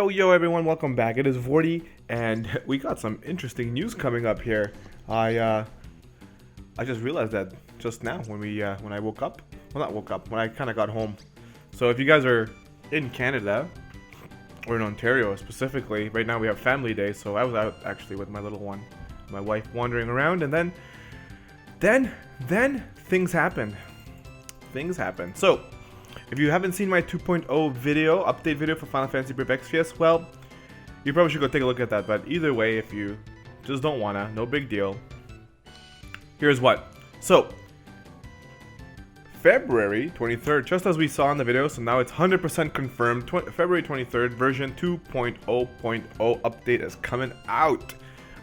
Yo everyone, welcome back. It is Vortie, and we got some interesting news coming up here. I just realized that just now when I woke up. Well, not woke up, when I kind of got home. So if you guys are in Canada or in Ontario specifically, right now we have Family Day, so I was out actually with my little one, my wife, wandering around, and then things happened. So if you haven't seen my 2.0 update video for Final Fantasy Brave Exvius, well, you probably should go take a look at that. But either way, if you just don't wanna, no big deal. Here's what. So, February 23rd, just as we saw in the video, so now it's 100% confirmed, February 23rd, version 2.0.0 update is coming out.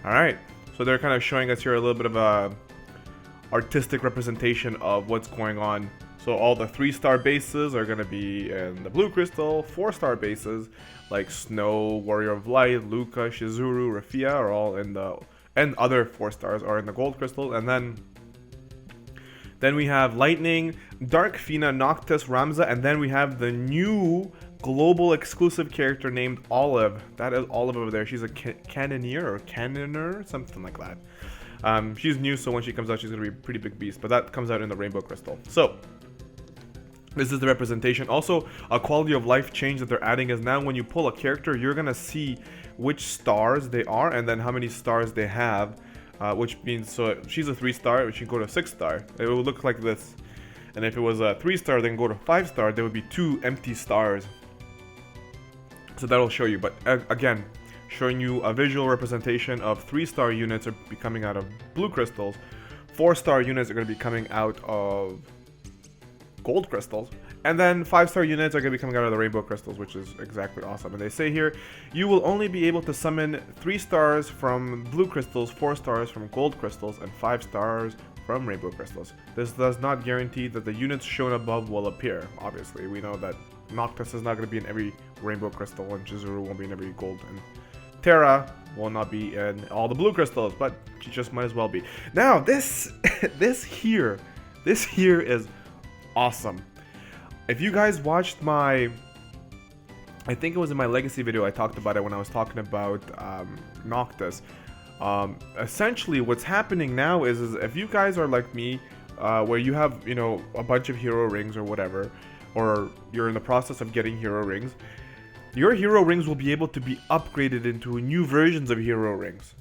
Alright, so they're kind of showing us here a little bit of a artistic representation of what's going on. So all the 3-star bases are going to be in the blue crystal. 4-star bases like Snow, Warrior of Light, Luca, Shizuru, Rafia are all in the, and other 4 stars are in the gold crystal. And then we have Lightning, Dark Fina, Noctis, Ramza, and then we have the new global exclusive character named Olive. That is Olive over there. She's a cannoneer, something like that. She's new, so when she comes out, she's going to be a pretty big beast. But that comes out in the rainbow crystal. So this is the representation. Also, a quality of life change that they're adding is now when you pull a character, you're going to see which stars they are and then how many stars they have. Which means, so she's a 3-star, she can go to 6-star. It will look like this. And if it was a 3-star, then go to 5-star, there would be 2 empty stars. So that'll show you. But again, showing you a visual representation of 3-star units are coming out of blue crystals. 4-star units are going to be coming out of gold crystals, and then 5-star units are going to be coming out of the rainbow crystals, which is exactly awesome. And they say here, you will only be able to summon 3 stars from blue crystals, 4 stars from gold crystals, and 5 stars from rainbow crystals. This does not guarantee that the units shown above will appear. Obviously, we know that Noctis is not going to be in every rainbow crystal, and Chizuru won't be in every gold, and Terra will not be in all the blue crystals, but she just might as well be. Now, this here is awesome. If you guys watched my, I think it was in my legacy video, I talked about it when I was talking about Noctis. Essentially what's happening now is if you guys are like me, where you have, you know, a bunch of hero rings or whatever, or you're in the process of getting hero rings, your hero rings will be able to be upgraded into new versions of hero rings.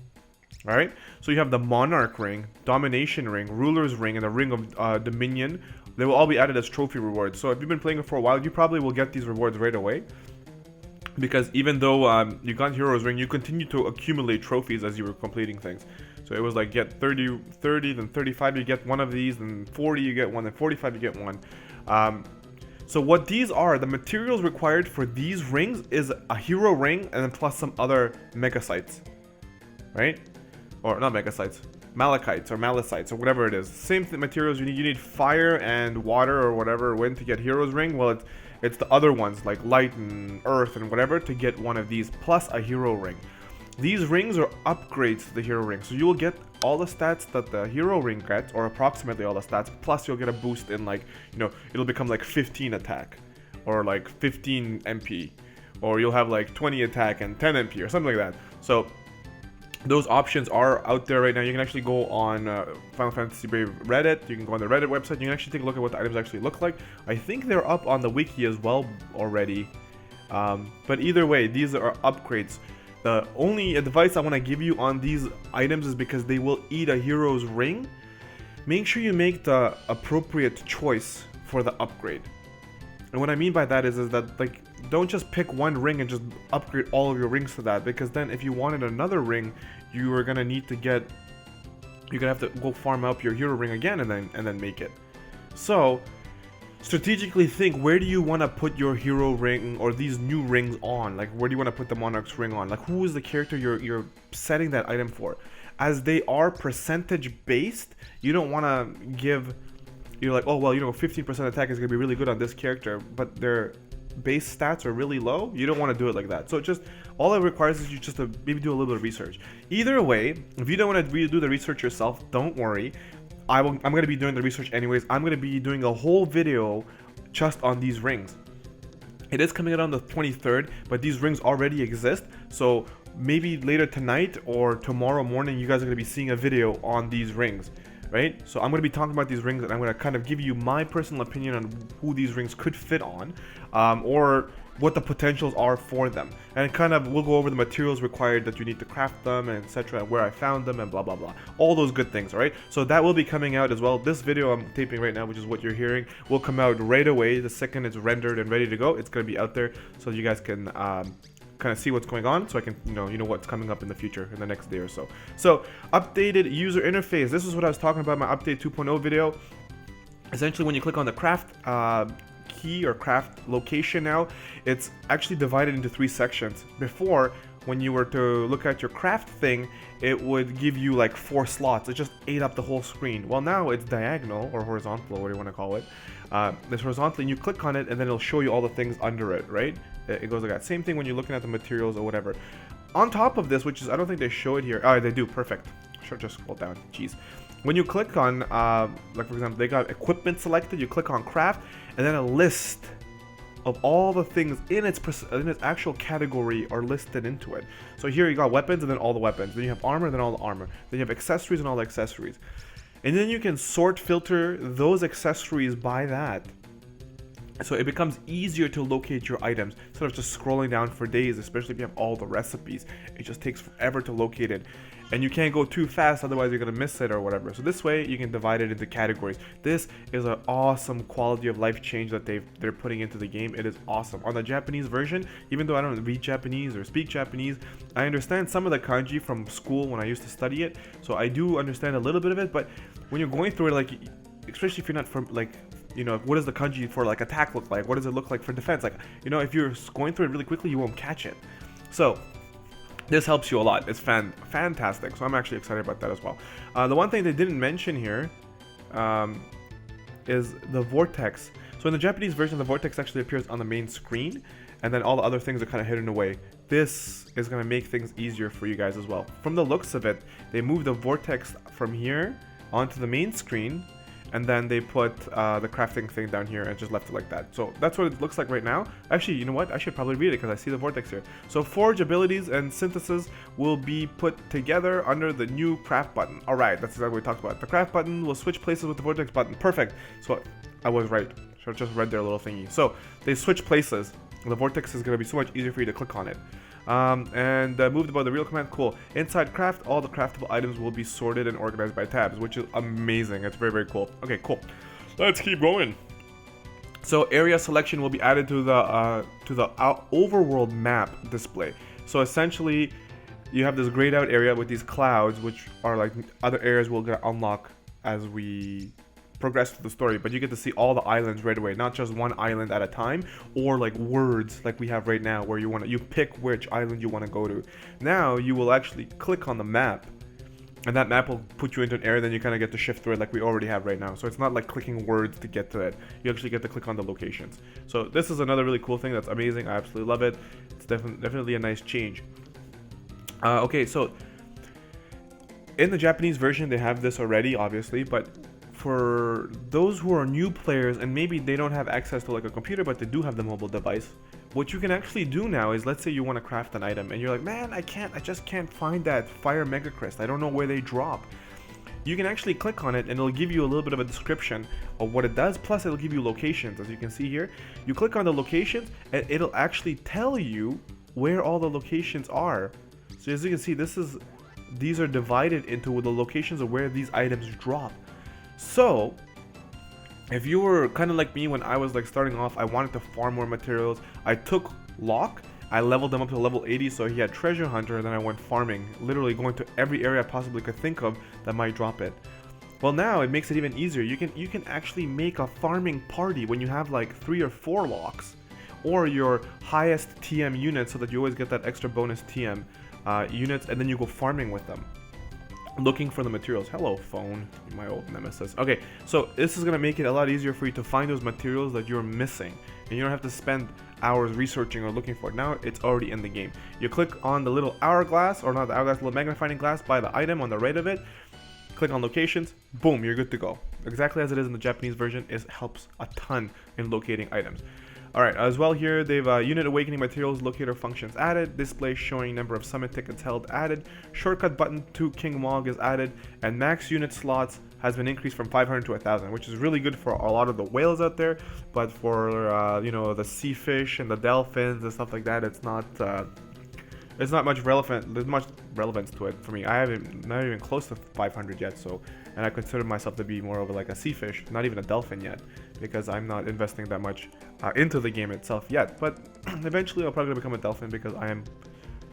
Alright, so you have the Monarch ring, Domination ring, Ruler's ring, and the Ring of Dominion. They will all be added as trophy rewards. So if you've been playing it for a while, you probably will get these rewards right away. Because even though you got Hero's Ring, you continue to accumulate trophies as you were completing things. So it was like get 30, then 35 you get one of these, then 40 you get one, then 45 you get one. So what these are, the materials required for these rings is a hero ring and then plus some other megasites. Right? Or not megasites. Malachites or malicites or whatever it is. Same materials you need. You need fire and water or whatever wind to get Hero's Ring. Well, it's the other ones like light and earth and whatever to get one of these plus a hero ring. These rings are upgrades to the hero ring. So you will get all the stats that the hero ring gets, or approximately all the stats, plus you'll get a boost in, like, you know, it'll become like 15 attack or like 15 MP, or you'll have like 20 attack and 10 MP or something like that. So those options are out there right now. You can actually go on Final Fantasy Brave Reddit. You can go on the Reddit website. You can actually take a look at what the items actually look like. I think they're up on the wiki as well already. But either way, these are upgrades. The only advice I want to give you on these items is because they will eat a hero's ring. Make sure you make the appropriate choice for the upgrade. And what I mean by that is that, like, don't just pick one ring and just upgrade all of your rings to that, because then if you wanted another ring, you are gonna need to get, you're gonna have to go farm up your hero ring again and then make it. So strategically think, where do you want to put your hero ring or these new rings on? Like, where do you want to put the Monarch's ring on? Like, who is the character you're setting that item for? As they are percentage based, you don't want to give, you're like, oh well, you know, 15% attack is gonna be really good on this character, but they're base stats are really low, you don't want to do it like that. So just all it requires is you just to maybe do a little bit of research. Either way, if you don't want to do the research yourself, don't worry. I'm going to be doing the research anyways. I'm going to be doing a whole video just on these rings. It is coming out on the 23rd, but these rings already exist. So maybe later tonight or tomorrow morning, you guys are going to be seeing a video on these rings, right? So I'm going to be talking about these rings, and I'm going to kind of give you my personal opinion on who these rings could fit on, or what the potentials are for them. And kind of we'll go over the materials required that you need to craft them, and etc., where I found them, and blah blah blah, all those good things. All right, so that will be coming out as well. This video I'm taping right now, which is what you're hearing, will come out right away. The second it's rendered and ready to go, it's going to be out there so you guys can kind of see what's going on, so I can you know what's coming up in the future in the next day or so. So updated user interface. This is what I was talking about in my update 2.0 video. Essentially, when you click on the craft key or craft location, now it's actually divided into 3 sections. Before, when you were to look at your craft thing, it would give you like 4 slots. It just ate up the whole screen. Well, now it's diagonal or horizontal, whatever you want to call it. It's horizontal, and you click on it, and then it'll show you all the things under it, right? It goes like that. Same thing when you're looking at the materials or whatever. On top of this, which is, I don't think they show it here. Oh, they do. Perfect. Sure, just scroll down. Jeez. When you click on, like for example, they got equipment selected. You click on craft, and then a list of all the things in its actual category are listed into it. So here you got weapons, and then all the weapons. Then you have armor, then all the armor. Then you have accessories, and all the accessories. And then you can sort, filter those accessories by that. So it becomes easier to locate your items instead of just scrolling down for days, especially if you have all the recipes. It just takes forever to locate it. And you can't go too fast, otherwise you're going to miss it or whatever. So this way you can divide it into categories. This is an awesome quality of life change that they're putting into the game. It is awesome. On the Japanese version, even though I don't read Japanese or speak Japanese, I understand some of the kanji from school when I used to study it. So I do understand a little bit of it, but when you're going through it, like, especially if you're not from, like, you know, what does the kanji for like attack look like? What does it look like for defense? Like, you know, if you're going through it really quickly, you won't catch it. So this helps you a lot. It's fantastic. So I'm actually excited about that as well. The one thing they didn't mention here is the vortex. So in the Japanese version, the vortex actually appears on the main screen, and then all the other things are kind of hidden away. This is going to make things easier for you guys as well. From the looks of it, they moved the vortex from here onto the main screen, and then they put the crafting thing down here and just left it like that. So that's what it looks like right now. Actually, you know what? I should probably read it because I see the vortex here. So forge abilities and synthesis will be put together under the new craft button. All right, that's exactly what we talked about. The craft button will switch places with the vortex button. Perfect. So I was right. So I just read their little thingy. So they switch places. The vortex is going to be so much easier for you to click on it. And moved above the real command. Cool. Inside craft, all the craftable items will be sorted and organized by tabs, which is amazing. It's very, very cool. Okay, cool. Let's keep going. So area selection will be added to the overworld map display. So essentially, you have this grayed out area with these clouds, which are like other areas we'll get unlock as we progress through the story, but you get to see all the islands right away, not just one island at a time, or like words like we have right now where you pick which island you want to go to. Now you will actually click on the map, and that map will put you into an area, then you kind of get to shift through it like we already have right now. So it's not like clicking words to get to it. You actually get to click on the locations. So this is another really cool thing that's amazing. I absolutely love it. It's definitely a nice change. Okay, so in the Japanese version they have this already, obviously, but for those who are new players and maybe they don't have access to like a computer, but they do have the mobile device, what you can actually do now is, let's say you want to craft an item and you're like, man, I just can't find that fire mega crest. I don't know where they drop. You can actually click on it and it'll give you a little bit of a description of what it does, plus it'll give you locations. As you can see here, you click on the locations and it'll actually tell you where all the locations are. So as you can see, these are divided into the locations of where these items drop. So if you were kind of like me when I was like starting off, I wanted to farm more materials. I took Locke, I leveled him up to level 80, so he had treasure hunter, and then I went farming, literally going to every area I possibly could think of that might drop it. Well, now it makes it even easier. You can actually make a farming party when you have like 3 or 4 Locks, or your highest TM units, so that you always get that extra bonus TM units, and then you go farming with them. looking for the materials. Hello, phone, my old nemesis. Okay, so this is gonna make it a lot easier for you to find those materials that you're missing, and you don't have to spend hours researching or looking for it. Now it's already in the game. You click on the little hourglass, or not the hourglass, little magnifying glass by the item on the right of it. Click on locations, boom, you're good to go. Exactly as it is in the Japanese version. It helps a ton in locating items. Alright, as well here, they've unit awakening materials locator functions added, display showing number of summon tickets held added, shortcut button to King Mog is added, and max unit slots has been increased from 500 to 1,000, which is really good for a lot of the whales out there, but for, you know, the sea fish and the dolphins and stuff like that, it's not much relevant. There's much relevance to it for me. I haven't, not even close to 500 yet, so, and I consider myself to be more of like a sea fish, not even a dolphin yet, because I'm not investing that much into the game itself yet. But eventually, I'll probably become a dolphin because I'm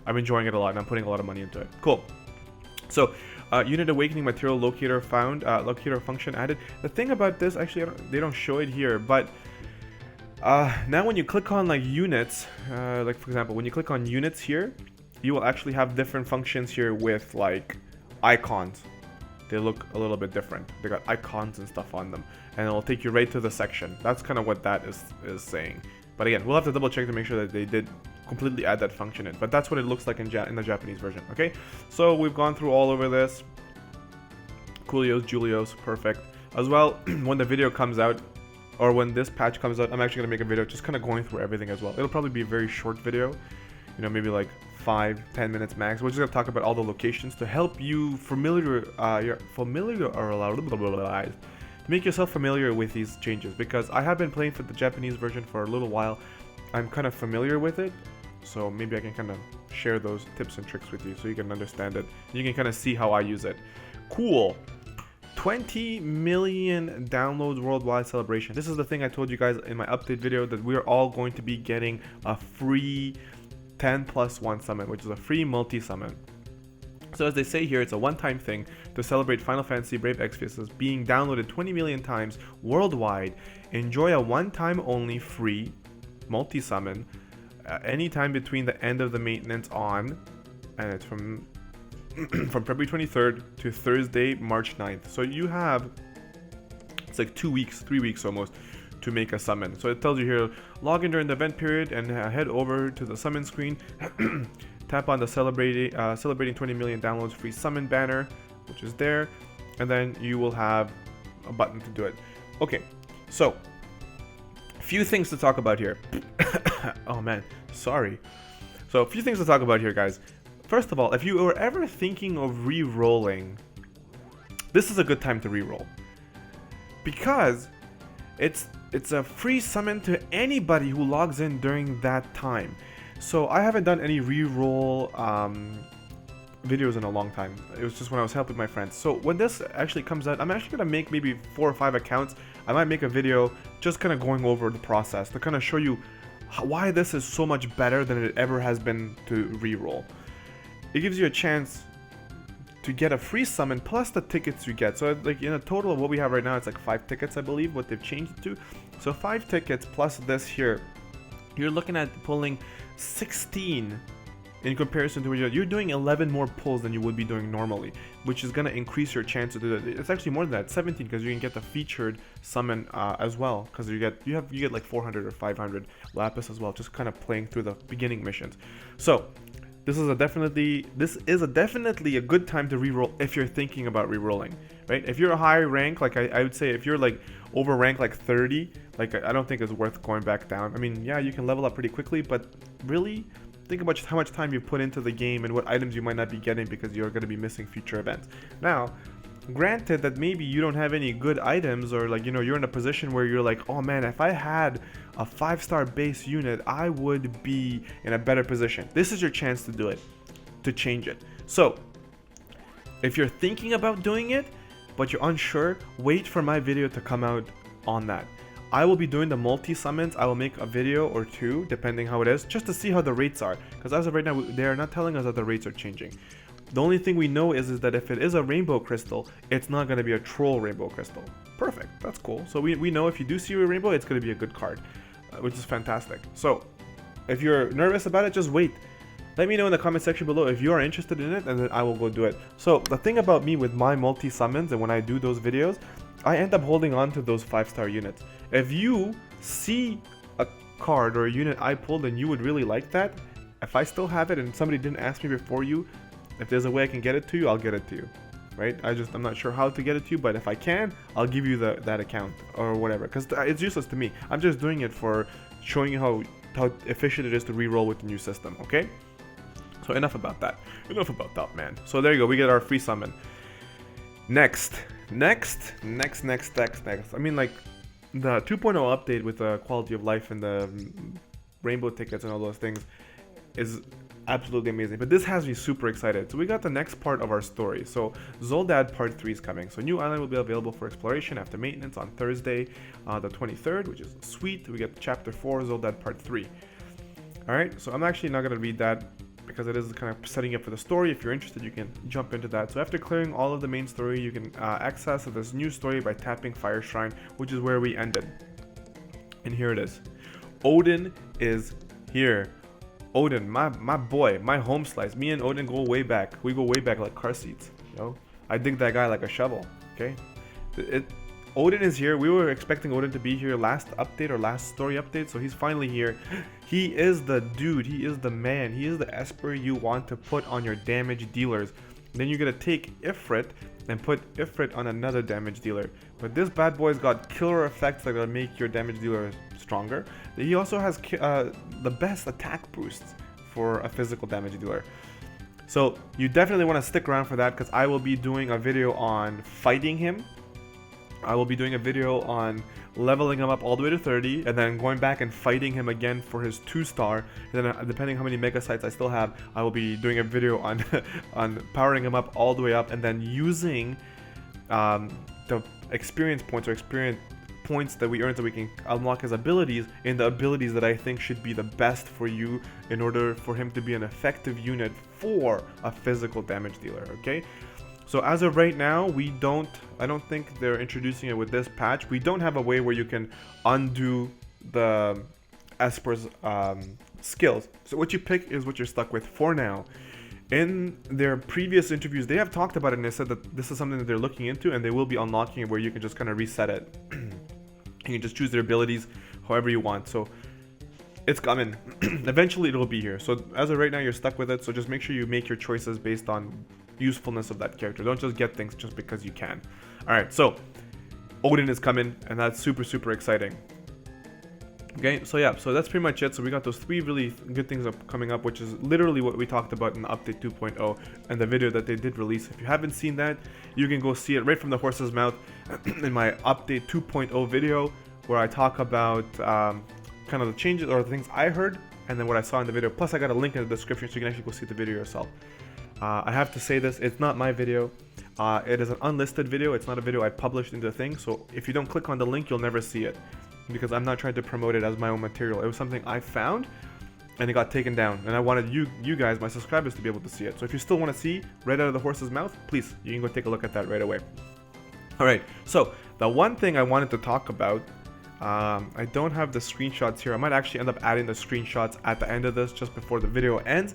enjoying it a lot and I'm putting a lot of money into it. Cool. So, unit awakening material locator found, locator function added. The thing about this, actually, they don't show it here, but now when you click on like units, like for example, when you click on units here, you will actually have different functions here with like icons. They look a little bit different. They got icons and stuff on them, and it'll take you right to the section. That's kind of what that is saying. But again, we'll have to double check to make sure that they did completely add that function in. But that's what it looks like in the Japanese version. Okay, so we've gone through all over this. Coolios, Julios, perfect. As well, when the video comes out, or when this patch comes out, I'm actually gonna make a video just kind of going through everything as well. It'll probably be a very short video, you know, maybe like 5-10 minutes max. We're just gonna talk about all the locations to help you to make yourself familiar with these changes, because I have been playing for the Japanese version for a little while. I'm kind of familiar with it, so maybe I can kind of share those tips and tricks with you so you can understand it. You can kind of see how I use it. Cool. 20 million downloads worldwide celebration. This is the thing I told you guys in my update video, that we're all going to be getting a free 10+1 summon, which is a free multi-summon. So as they say here, it's a one-time thing to celebrate Final Fantasy Brave Exvius being downloaded 20 million times worldwide. Enjoy a one-time only free multi-summon anytime between the end of the maintenance on, and it's from February 23rd to Thursday, March 9th. So you have, it's like 2 weeks, 3 weeks almost, to make a summon. So it tells you here, log in during the event period and head over to the summon screen. Tap on the celebrating 20 million downloads free summon banner, which is there, and then you will have a button to do it. Okay, so a few things to talk about here. Oh man, sorry. So a few things to talk about here, guys. First of all, if you were ever thinking of re-rolling, this is a good time to re-roll, because it's a free summon to anybody who logs in during that time. So I haven't done any re-roll videos in a long time. It was just when I was helping my friends. So when this actually comes out, I'm actually gonna make maybe 4 or 5 accounts. I might make a video just kind of going over the process to kind of show you why this is so much better than it ever has been to re-roll. It gives you a chance to get a free summon plus the tickets you get. So like in a total of what we have right now, it's like 5 tickets, I believe, what they've changed it to. So 5 tickets plus this here, you're looking at pulling 16 in comparison to what you're doing 11 more pulls than you would be doing normally, which is going to increase your chance to do it. It's actually more than that, 17, because you can get the featured summon as well, because you get like 400 or 500 lapis as well, just kind of playing through the beginning missions. So this is definitely a good time to reroll if you're thinking about rerolling, right? If you're a high rank, like I would say, if you're like over rank like 30, like I don't think it's worth going back down. I mean, yeah, you can level up pretty quickly, but really think about just how much time you put into the game and what items you might not be getting because you're going to be missing future events. Now, granted that maybe you don't have any good items, or like, you know, you're in a position where you're like, oh man, if I had a 5-star base unit, I would be in a better position. This is your chance to do it, to change it. So if you're thinking about doing it but you're unsure, wait for my video to come out on that. I will be doing the multi-summons. I will make a video or 2, depending how it is, just to see how the rates are, because as of right now, they are not telling us that the rates are changing. The only thing we know is that if it is a rainbow crystal, it's not going to be a troll rainbow crystal. Perfect, that's cool. So we know if you do see a rainbow, it's going to be a good card, which is fantastic. So if you're nervous about it, just wait. let me know in the comment section below if you are interested in it, and then I will go do it. So the thing about me with my multi-summons and when I do those videos, I end up holding on to those 5-star units. If you see a card or a unit I pulled and you would really like that, if I still have it and somebody didn't ask me before you, if there's a way I can get it to you, I'll get it to you. Right? I'm not sure how to get it to you, but if I can, I'll give you that account or whatever, because it's useless to me. I'm just doing it for showing you how efficient it is to re-roll with the new system, okay? So enough about that, man. So there you go, we get our free summon. Next. I mean, like, the 2.0 update with the quality of life and the rainbow tickets and all those things is absolutely amazing, but this has me super excited. So we got the next part of our story. So Zoldad part 3 is coming. So new island will be available for exploration after maintenance on Thursday, the 23rd, which is sweet. We get chapter 4, Zoldad part 3. All right, so I'm actually not going to read that because it is kind of setting up for the story. If you're interested, you can jump into that. So after clearing all of the main story, you can access this new story by tapping Fire Shrine, which is where we ended. And here it is. Odin is here. Odin, my boy, my home slice. Me and Odin go way back. We go way back like car seats. You know, I dig that guy like a shovel. Okay, Odin is here. We were expecting Odin to be here last update or last story update, so he's finally here. He is the dude. He is the man. He is the Esper you want to put on your damage dealers. Then you're gonna take Ifrit and put Ifrit on another damage dealer. But this bad boy's got killer effects that are gonna make your damage dealer stronger. He also has the best attack boosts for a physical damage dealer. So you definitely want to stick around for that, because I will be doing a video on fighting him. I will be doing a video on leveling him up all the way to 30, and then going back and fighting him again for his 2-star. And then depending how many mega sites I still have, I will be doing a video on on powering him up all the way up, and then using the experience points or experience points that we earn so we can unlock his abilities in the abilities that I think should be the best for you in order for him to be an effective unit for a physical damage dealer, okay? So as of right now, I don't think they're introducing it with this patch. We don't have a way where you can undo the Esper's skills. So what you pick is what you're stuck with for now. In their previous interviews, they have talked about it, and they said that this is something that they're looking into, and they will be unlocking it where you can just kind of reset it. You can just choose their abilities however you want. So it's coming. Eventually it will be here. So as of right now, you're stuck with it. So just make sure you make your choices based on usefulness of that character. Don't just get things just because you can. All right, so Odin is coming, and that's super, super exciting. Okay, so yeah, so that's pretty much it. So we got those 3 really good things coming up, which is literally what we talked about in update 2.0 and the video that they did release. If you haven't seen that, you can go see it right from the horse's mouth in my update 2.0 video, where I talk about kind of the changes or the things I heard, and then what I saw in the video. Plus I got a link in the description so you can actually go see the video yourself. I have to say this, it's not my video. It is an unlisted video. It's not a video I published into the thing. So if you don't click on the link, you'll never see it, because I'm not trying to promote it as my own material. It was something I found, and it got taken down, and I wanted you guys, my subscribers, to be able to see it. So if you still want to see right out of the horse's mouth, please, you can go take a look at that right away. Alright, so the one thing I wanted to talk about, I don't have the screenshots here. I might actually end up adding the screenshots at the end of this, just before the video ends.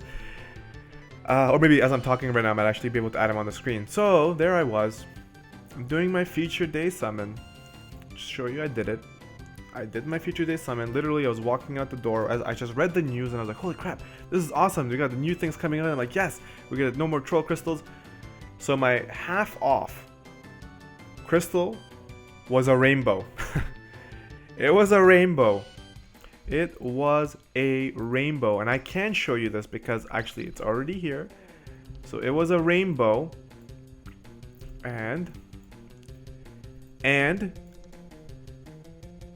Or maybe as I'm talking right now, I might actually be able to add them on the screen. So there I was, I'm doing my future day summon. Just show you I did it. I did my future day summon. Literally, I was walking out the door as I just read the news, and I was like, holy crap, this is awesome. We got the new things coming out. I'm like, yes, we get no more troll crystals. So my half off crystal was a rainbow. It was a rainbow. It was a rainbow, and I can show you this because actually it's already here. So it was a rainbow, and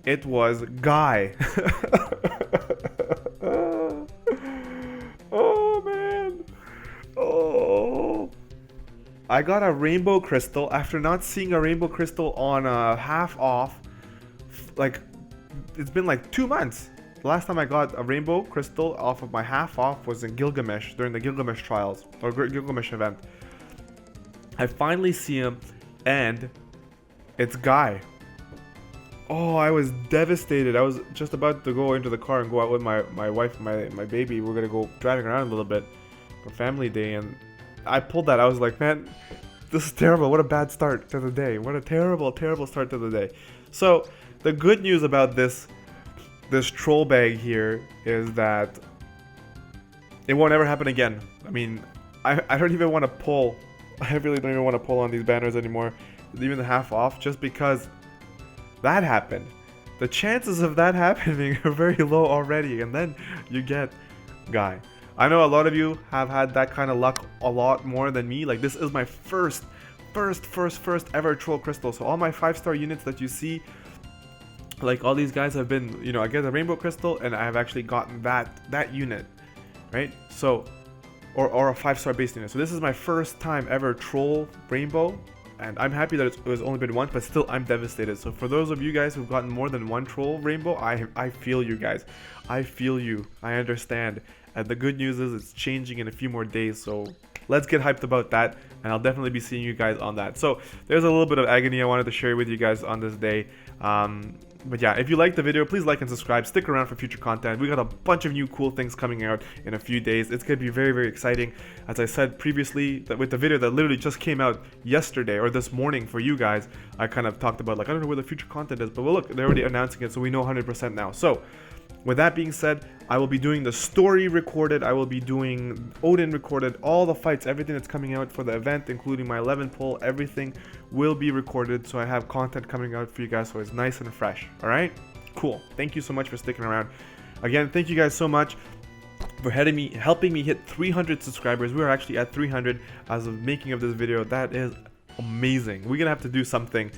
it was Guy. Oh man. Oh. I got a rainbow crystal after not seeing a rainbow crystal on a half off. Like, it's been like 2 months. The last time I got a rainbow crystal off of my half off was in Gilgamesh, during the Gilgamesh trials, or Gilgamesh event. I finally see him, and it's Guy. Oh, I was devastated. I was just about to go into the car and go out with my wife, my baby. We're gonna go driving around a little bit. for Family Day, and I pulled that. I was like, man, this is terrible. What a bad start to the day. What a terrible, terrible start to the day. So the good news about this troll bag here is that it won't ever happen again. I mean, I don't even want to pull. I really don't even want to pull on these banners anymore, even the half off, just because that happened. The chances of that happening are very low already, and then you get Guy. I know a lot of you have had that kind of luck a lot more than me. Like, this is my first ever troll crystal. So all my 5-star units that you see, like all these guys have been, you know, I get a rainbow crystal and I've actually gotten that unit, right? So, or a 5-star base unit. So this is my first time ever troll rainbow, and I'm happy that it was only been once, but still I'm devastated. So for those of you guys who've gotten more than one troll rainbow, I feel you guys. I feel you. I understand. And the good news is it's changing in a few more days, so let's get hyped about that, and I'll definitely be seeing you guys on that. So there's a little bit of agony I wanted to share with you guys on this day. But yeah, if you liked the video, please like and subscribe. Stick around for future content. We got a bunch of new cool things coming out in a few days. It's going to be very, very exciting. As I said previously, that with the video that literally just came out yesterday or this morning for you guys, I kind of talked about, like, I don't know where the future content is, but well, look, they're already announcing it, so we know 100% now. So with that being said, I will be doing the story recorded, I will be doing Odin recorded, all the fights, everything that's coming out for the event, including my 11 poll, everything will be recorded, so I have content coming out for you guys, so it's nice and fresh. Alright? Cool. Thank you so much for sticking around. Again, thank you guys so much for helping me hit 300 subscribers. We are actually at 300 as of making of this video. That is amazing. We're gonna have to do something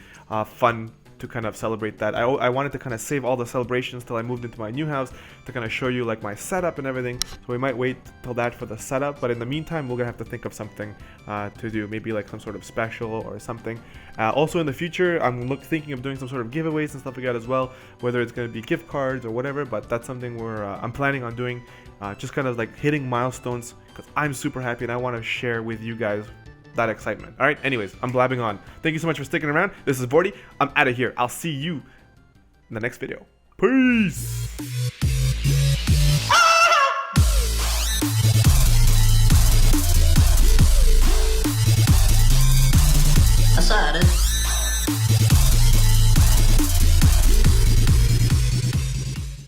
fun to kind of celebrate that. I wanted to kind of save all the celebrations till I moved into my new house to kind of show you like my setup and everything, so we might wait till that for the setup, but in the meantime we're gonna have to think of something to do, maybe like some sort of special or something. Also in the future I'm thinking of doing some sort of giveaways and stuff like that as well, whether it's going to be gift cards or whatever, but that's something I'm planning on doing, just kind of like hitting milestones, because I'm super happy and I want to share with you guys that excitement. All right, anyways, I'm blabbing on. Thank you so much for sticking around. This is Vortie. I'm out of here. I'll see you in the next video. Peace.